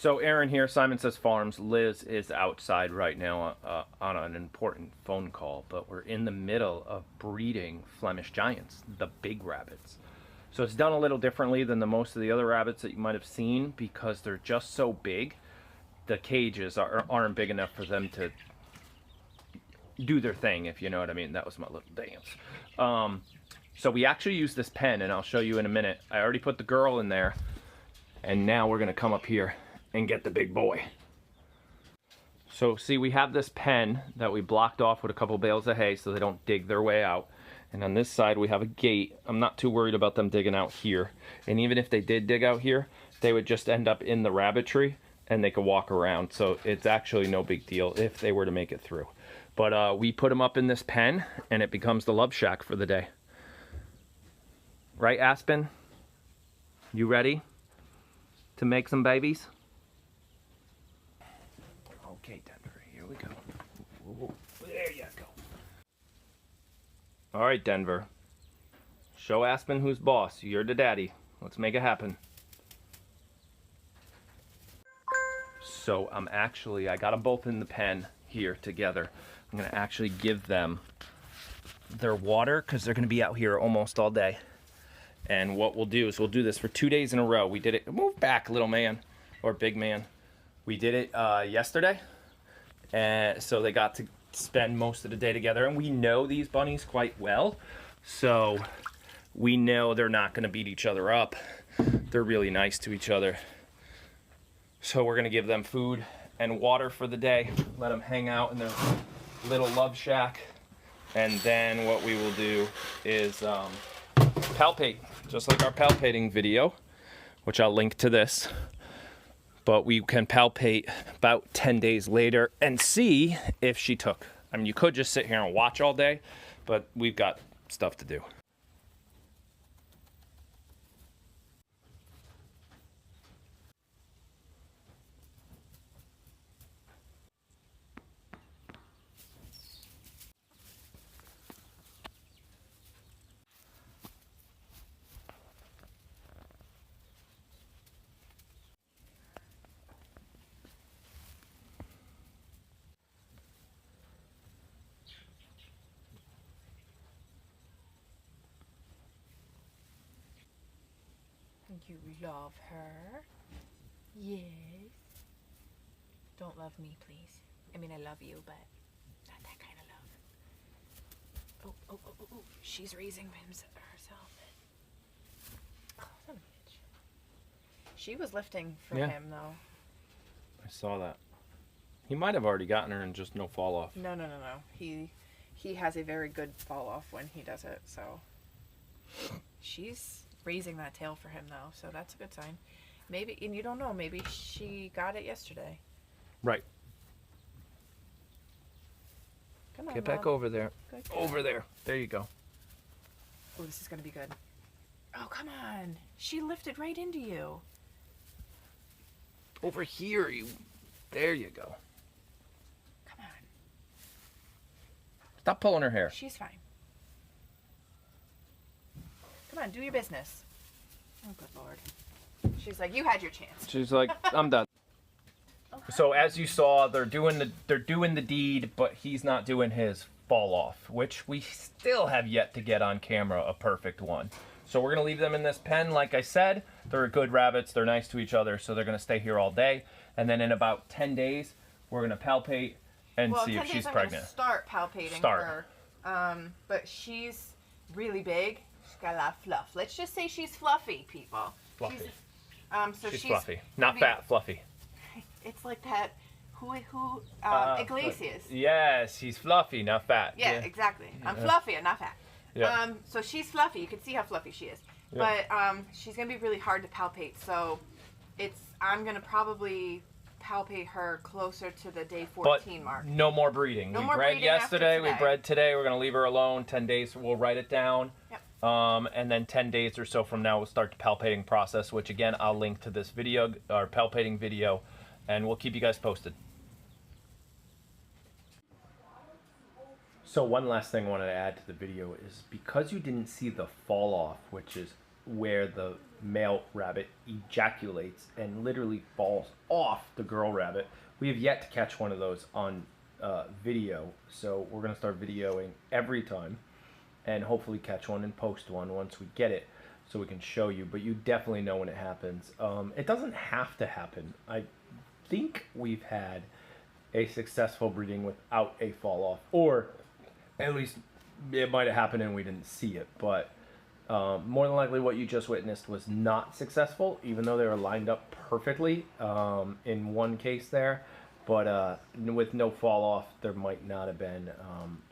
So Aaron here, Simon Says Farms. Liz is outside right now on an important phone call, but we're in the middle of breeding Flemish Giants, the big rabbits. So it's done a little differently than most of the other rabbits that you might have seen because they're just so big. The cages aren't big enough for them to do their thing, if you know what I mean. That was my little dance. So we actually use this pen, and I'll show you in a minute. I already put the girl in there, and now we're gonna come up here and get the big boy. So see, we have this pen that we blocked off with a couple bales of hay so they don't dig their way out. And on this side we have a gate. I'm not too worried about them digging out here. And even if they did dig out here, they would just end up in the rabbitry and they could walk around. So it's actually no big deal if they were to make it through. But we put them up in this pen and it becomes the love shack for the day. Right, Aspen? You ready to make some babies? Okay, Denver, here we go. Whoa, there you go. All right, Denver. Show Aspen who's boss. You're the daddy. Let's make it happen. So I got them both in the pen here together. I'm gonna actually give them their water because they're gonna be out here almost all day. And what we'll do is we'll do this for 2 days in a row. We did it, move back, little man, or big man. We did it yesterday. And so they got to spend most of the day together, and we know these bunnies quite well, so we know they're not going to beat each other up. They're really nice to each other. So we're going to give them food and water for the day, let them hang out in their little love shack, and then what we will do is palpate, just like our palpating video, which I'll link to this. But we can palpate about 10 days later and see if she took. I mean, you could just sit here and watch all day, but we've got stuff to do. You love her? Yes. Don't love me, please. I mean, I love you, but not that kind of love. Oh. She's raising herself. Oh, son of a bitch. She was lifting for him, though. I saw that. He might have already gotten her and just no fall off. No. He has a very good fall off when he does it, so. She's raising that tail for him though, so that's a good sign. Maybe, and you don't know, maybe she got it yesterday. Right. Come on, get back over there. Good. Over there. There you go. Oh, this is gonna be good. Oh, come on. She lifted right into you. Over here, you. There you go. Come on. Stop pulling her hair. She's fine. Come on, do your business. Oh, good Lord. She's like, you had your chance. She's like, I'm done. Okay. So as you saw, they're doing the deed, but he's not doing his fall off, which we still have yet to get on camera a perfect one. So we're gonna leave them in this pen. Like I said, they're good rabbits. They're nice to each other, so they're gonna stay here all day. And then in about 10 days, we're gonna palpate and see if she's pregnant. Start palpating her. But she's really big. She's got a lot of fluff. Let's just say she's fluffy, people. Fluffy. She's fluffy. Not fat, fluffy. It's like that. Iglesias. Yes, he's fluffy, not fat. Yeah, exactly. I'm fluffy and not fat. Yeah. So she's fluffy. You can see how fluffy she is. Yeah. But she's gonna be really hard to palpate. So I'm gonna probably palpate her closer to the day 14 mark. No more breeding. We bred yesterday. We bred today. We're gonna leave her alone. 10 days. We'll write it down. Yep. And then 10 days or so from now, we'll start the palpating process, which again, I'll link to this video, our palpating video, and we'll keep you guys posted. So one last thing I wanted to add to the video is because you didn't see the fall off, which is where the male rabbit ejaculates and literally falls off the girl rabbit. We have yet to catch one of those on video, so we're going to start videoing every time and hopefully catch one and post one once we get it so we can show you. But you definitely know when it happens. It doesn't have to happen. I think we've had a successful breeding without a fall off, or at least it might have happened and we didn't see it. But more than likely what you just witnessed was not successful, even though they were lined up perfectly in one case there. But with no fall off, there might not have been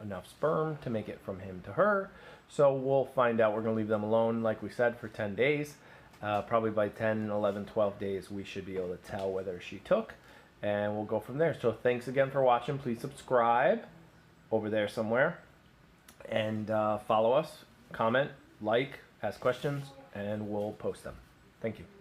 enough sperm to make it from him to her. So we'll find out. We're going to leave them alone, like we said, for 10 days. Probably by 10, 11, 12 days, we should be able to tell whether she took. And we'll go from there. So thanks again for watching. Please subscribe over there somewhere. And follow us, comment, like, ask questions, and we'll post them. Thank you.